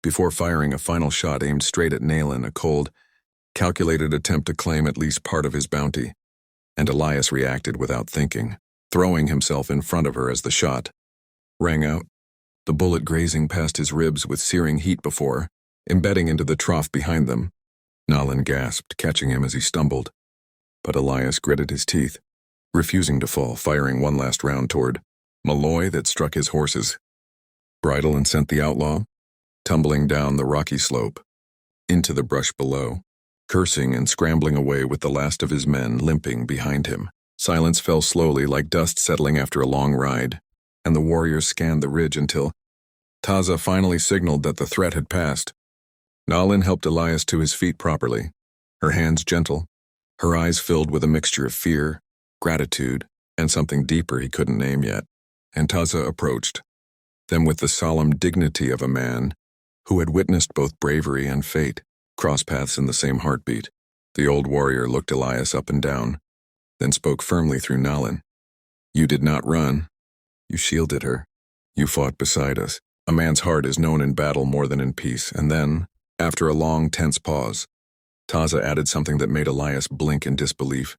before firing a final shot aimed straight at Naylan, a cold, calculated attempt to claim at least part of his bounty. And Elias reacted without thinking, throwing himself in front of her as the shot rang out, the bullet grazing past his ribs with searing heat before, embedding into the trough behind them. Naylan gasped, catching him as he stumbled. But Elias gritted his teeth, refusing to fall, firing one last round toward Malloy that struck his horse's bridle and sent the outlaw tumbling down the rocky slope, into the brush below, cursing and scrambling away with the last of his men limping behind him. Silence fell slowly like dust settling after a long ride, and the warriors scanned the ridge until Taza finally signaled that the threat had passed. Naylan helped Elias to his feet properly, her hands gentle, her eyes filled with a mixture of fear, gratitude, and something deeper he couldn't name yet. And Taza approached them with the solemn dignity of a man who had witnessed both bravery and fate cross paths in the same heartbeat. The old warrior looked Elias up and down, then spoke firmly through Naylan. "You did not run. You shielded her. You fought beside us. A man's heart is known in battle more than in peace." And then, after a long, tense pause, Taza added something that made Elias blink in disbelief.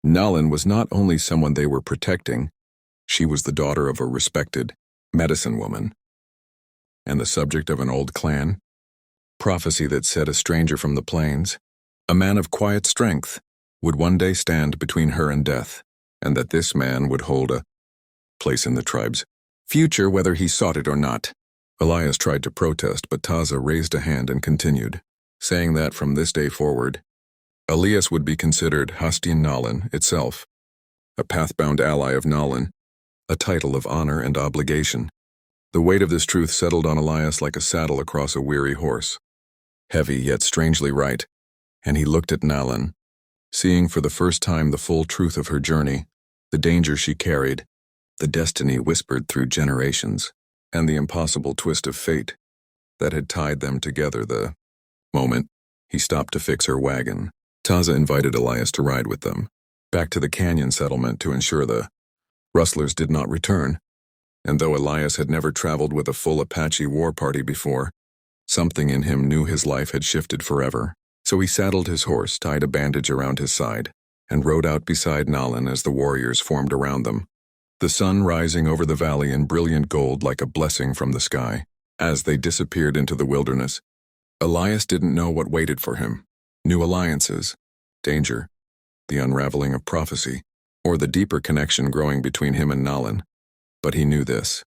Naylan was not only someone they were protecting, she was the daughter of a respected medicine woman, and the subject of an old clan prophecy that said a stranger from the plains, a man of quiet strength, would one day stand between her and death, and that this man would hold a place in the tribe's future whether he sought it or not. Elias tried to protest, but Taza raised a hand and continued, saying that from this day forward, Elias would be considered Hastin Naylan itself, a path-bound ally of Naylan, a title of honor and obligation. The weight of this truth settled on Elias like a saddle across a weary horse, heavy yet strangely right, and he looked at Naylan, seeing for the first time the full truth of her journey, the danger she carried, the destiny whispered through generations, and the impossible twist of fate that had tied them together. The moment he stopped to fix her wagon, Taza invited Elias to ride with them, back to the canyon settlement to ensure the rustlers did not return. And though Elias had never traveled with a full Apache war party before, something in him knew his life had shifted forever. So he saddled his horse, tied a bandage around his side, and rode out beside Naylan as the warriors formed around them, the sun rising over the valley in brilliant gold like a blessing from the sky. As they disappeared into the wilderness, Elias didn't know what waited for him. New alliances, danger, the unraveling of prophecy, or the deeper connection growing between him and Naylan. But he knew this.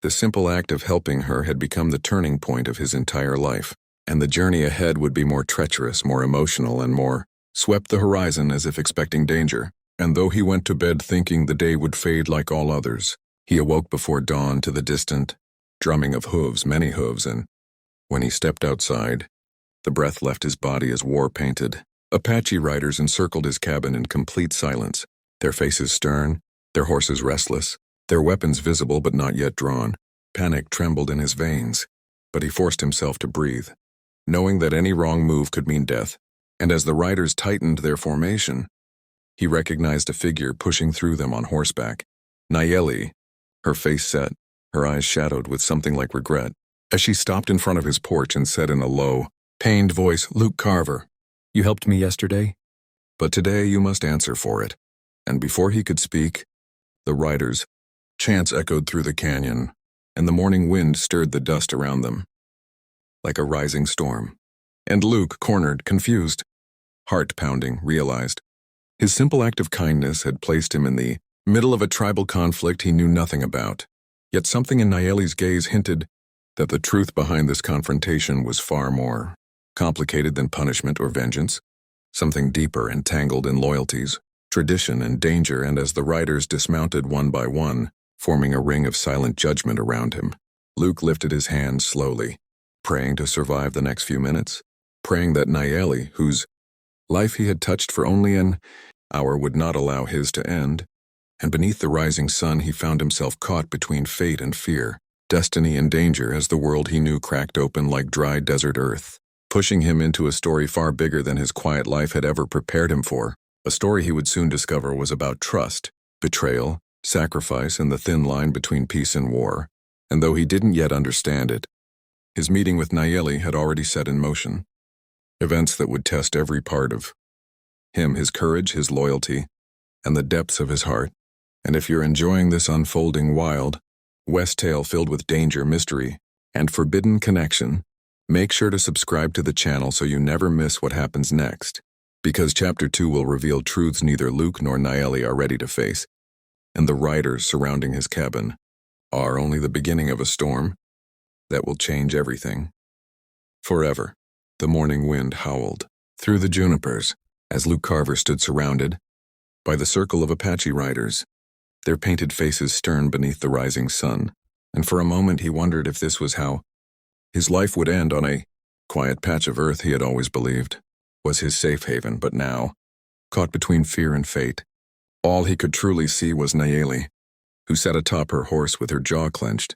The simple act of helping her had become the turning point of his entire life, and the journey ahead would be more treacherous, more emotional, and more swept the horizon as if expecting danger. And though he went to bed thinking the day would fade like all others, he awoke before dawn to the distant drumming of hooves, many hooves, and when he stepped outside, the breath left his body as war-painted. Apache riders encircled his cabin in complete silence, their faces stern, their horses restless, their weapons visible but not yet drawn. Panic trembled in his veins, but he forced himself to breathe, knowing that any wrong move could mean death. And as the riders tightened their formation, he recognized a figure pushing through them on horseback. Nayeli, her face set, her eyes shadowed with something like regret, as she stopped in front of his porch and said in a low, pained voice, "Luke Carver, you helped me yesterday, but today you must answer for it." And before he could speak, the riders' chants echoed through the canyon, and the morning wind stirred the dust around them like a rising storm. And Luke, cornered, confused, heart-pounding, realized his simple act of kindness had placed him in the middle of a tribal conflict he knew nothing about. Yet something in Nayeli's gaze hinted that the truth behind this confrontation was far more complicated than punishment or vengeance, something deeper, entangled in loyalties, tradition, and danger. And as the riders dismounted one by one, forming a ring of silent judgment around him, Luke lifted his hands slowly, praying to survive the next few minutes, praying that Nayeli, whose life he had touched for only an hour, would not allow his to end. And beneath the rising sun he found himself caught between fate and fear, destiny and danger, as the world he knew cracked open like dry desert earth, pushing him into a story far bigger than his quiet life had ever prepared him for. A story he would soon discover was about trust, betrayal, sacrifice, and the thin line between peace and war. And though he didn't yet understand it, His meeting with Nayeli had already set in motion. Events that would test every part of him, his courage, his loyalty, and the depths of his heart. And if you're enjoying this unfolding wild West tale filled with danger, mystery, and forbidden connection, make sure to subscribe to the channel so you never miss what happens next, because Chapter 2 will reveal truths neither Luke nor Nayeli are ready to face, and the riders surrounding his cabin are only the beginning of a storm that will change everything. Forever. The morning wind howled through the junipers as Luke Carver stood surrounded by the circle of Apache riders, their painted faces stern beneath the rising sun, and for a moment he wondered if this was how his life would end, on a quiet patch of earth he had always believed was his safe haven. But now, caught between fear and fate, all he could truly see was Nayeli, who sat atop her horse with her jaw clenched,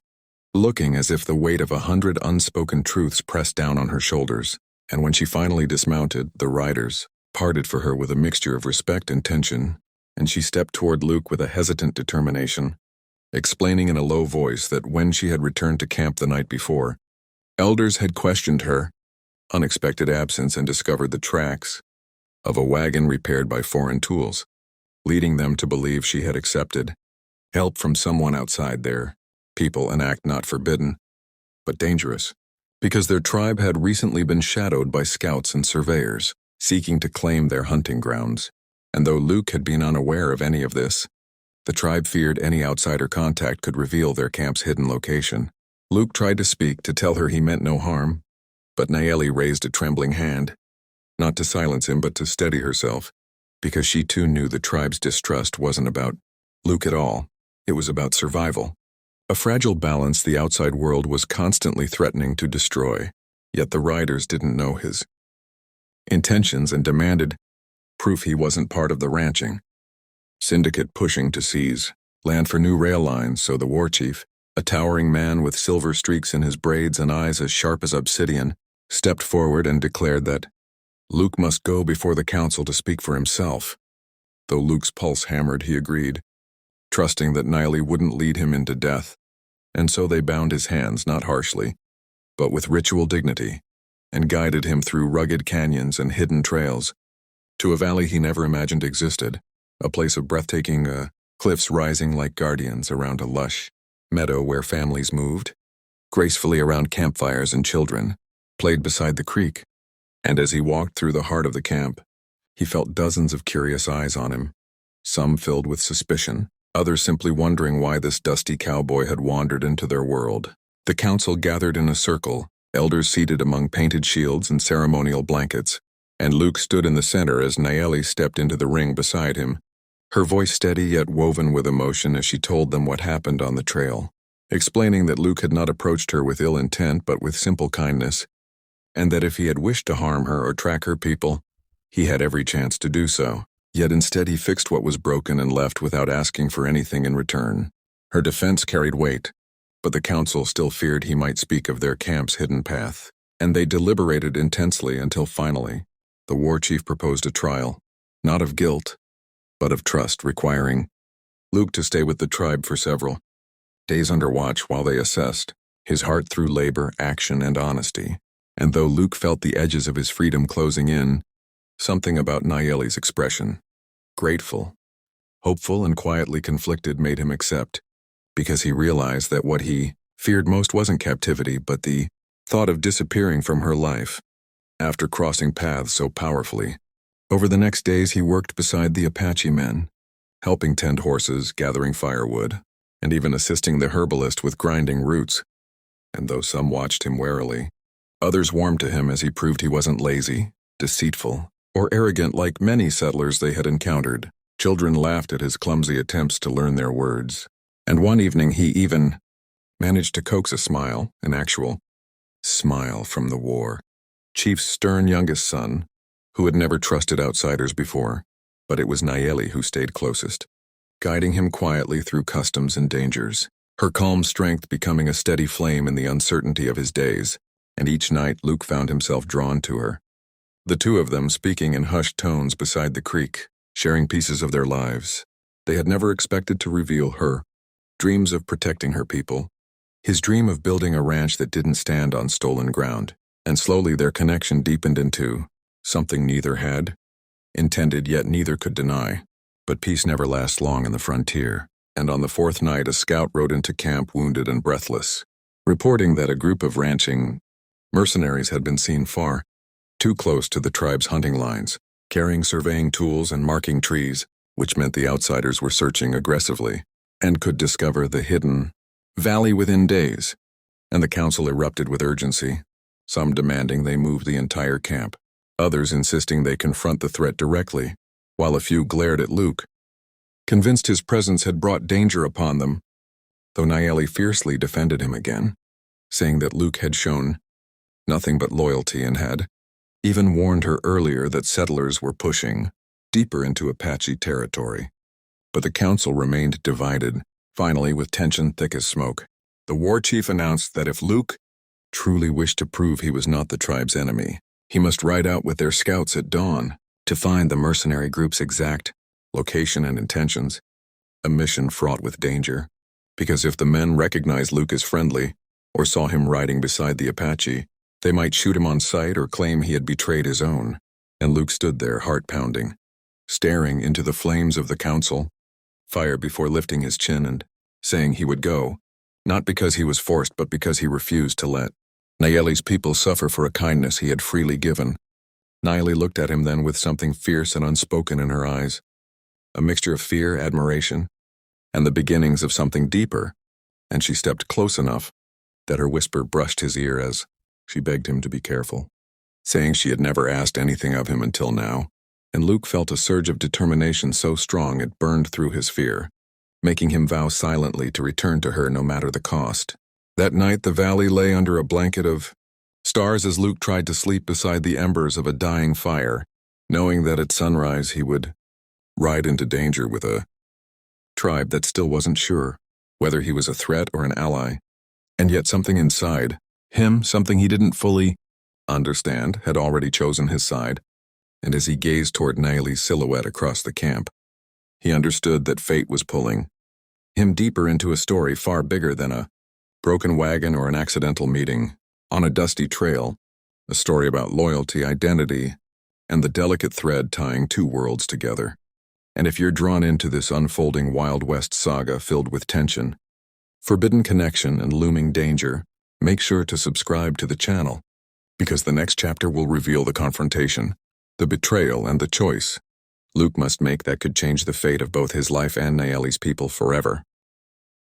looking as if the weight of 100 unspoken truths pressed down on her shoulders. And when she finally dismounted, the riders parted for her with a mixture of respect and tension, and she stepped toward Luke with a hesitant determination, explaining in a low voice that when she had returned to camp the night before, elders had questioned her unexpected absence and discovered the tracks of a wagon repaired by foreign tools, leading them to believe she had accepted help from someone outside their people, an act not forbidden, but dangerous, because their tribe had recently been shadowed by scouts and surveyors seeking to claim their hunting grounds. And though Luke had been unaware of any of this, the tribe feared any outsider contact could reveal their camp's hidden location. Luke tried to speak, to tell her he meant no harm, but Nayeli raised a trembling hand, not to silence him but to steady herself, because she too knew the tribe's distrust wasn't about Luke at all. It was about survival. A fragile balance the outside world was constantly threatening to destroy, yet the riders didn't know his intentions and demanded proof he wasn't part of the ranching syndicate pushing to seize land for new rail lines. So the war chief, a towering man with silver streaks in his braids and eyes as sharp as obsidian, stepped forward and declared that Luke must go before the council to speak for himself. Though Luke's pulse hammered, he agreed, trusting that Nayeli wouldn't lead him into death. And so they bound his hands, not harshly, but with ritual dignity, and guided him through rugged canyons and hidden trails to a valley he never imagined existed, a place of breathtaking cliffs rising like guardians around a lush meadow where families moved gracefully around campfires and children played beside the creek. And as he walked through the heart of the camp, he felt dozens of curious eyes on him, some filled with suspicion, others simply wondering why this dusty cowboy had wandered into their world. The council gathered in a circle, elders seated among painted shields and ceremonial blankets, and Luke stood in the center as Nayeli stepped into the ring beside him, her voice steady yet woven with emotion as she told them what happened on the trail, explaining that Luke had not approached her with ill intent but with simple kindness, and that if he had wished to harm her or track her people, he had every chance to do so. Yet instead he fixed what was broken and left without asking for anything in return. Her defense carried weight, but the council still feared he might speak of their camp's hidden path, and they deliberated intensely until finally, the war chief proposed a trial, not of guilt, but of trust, requiring Luke to stay with the tribe for several days under watch while they assessed his heart through labor, action, and honesty. And though Luke felt the edges of his freedom closing in, something about Nayeli's expression, grateful, hopeful, and quietly conflicted, made him accept, because he realized that what he feared most wasn't captivity but the thought of disappearing from her life after crossing paths so powerfully. Over the next days he worked beside the Apache men, helping tend horses, gathering firewood, and even assisting the herbalist with grinding roots. And though some watched him warily, others warmed to him as he proved he wasn't lazy, deceitful, or arrogant like many settlers they had encountered. Children laughed at his clumsy attempts to learn their words, and one evening he even managed to coax a smile, an actual smile, from the war chief's stern youngest son, who had never trusted outsiders before. But it was Nayeli who stayed closest, guiding him quietly through customs and dangers, her calm strength becoming a steady flame in the uncertainty of his days. And each night Luke found himself drawn to her, the two of them speaking in hushed tones beside the creek, sharing pieces of their lives. They had never expected to reveal her dreams of protecting her people, His dream of building a ranch that didn't stand on stolen ground, and slowly their connection deepened into something neither had intended yet neither could deny. But peace never lasts long in the frontier, and on the fourth night a scout rode into camp wounded and breathless, reporting that a group of ranching mercenaries had been seen far too close to the tribe's hunting lines, carrying surveying tools and marking trees, which meant the outsiders were searching aggressively and could discover the hidden valley within days. And the council erupted with urgency, some demanding they move the entire camp, others insisting they confront the threat directly, while a few glared at Luke, convinced his presence had brought danger upon them, though Nayeli fiercely defended him again, saying that Luke had shown nothing but loyalty and had even warned her earlier that settlers were pushing deeper into Apache territory. But the council remained divided. Finally, with tension thick as smoke, the war chief announced that if Luke truly wished to prove he was not the tribe's enemy, he must ride out with their scouts at dawn to find the mercenary group's exact location and intentions, a mission fraught with danger, because if the men recognized Luke as friendly or saw him riding beside the Apache, they might shoot him on sight or claim he had betrayed his own. And Luke stood there, heart pounding, staring into the flames of the council, fire before lifting his chin and saying he would go, not because he was forced but because he refused to let Nayeli's people suffer for a kindness he had freely given. Nayeli looked at him then with something fierce and unspoken in her eyes, a mixture of fear, admiration, and the beginnings of something deeper, and she stepped close enough that her whisper brushed his ear as she begged him to be careful, saying she had never asked anything of him until now. And Luke felt a surge of determination so strong it burned through his fear, making him vow silently to return to her no matter the cost. That night the valley lay under a blanket of stars as Luke tried to sleep beside the embers of a dying fire, knowing that at sunrise he would ride into danger with a tribe that still wasn't sure whether he was a threat or an ally. And yet something inside him, something he didn't fully understand, had already chosen his side. And as he gazed toward Nayeli's silhouette across the camp, he understood that fate was pulling him deeper into a story far bigger than a broken wagon or an accidental meeting on a dusty trail, a story about loyalty, identity, and the delicate thread tying two worlds together. And if you're drawn into this unfolding Wild West saga filled with tension, forbidden connection, and looming danger, make sure to subscribe to the channel, because the next chapter will reveal the confrontation, the betrayal, and the choice Luke must make that could change the fate of both his life and Nayeli's people forever.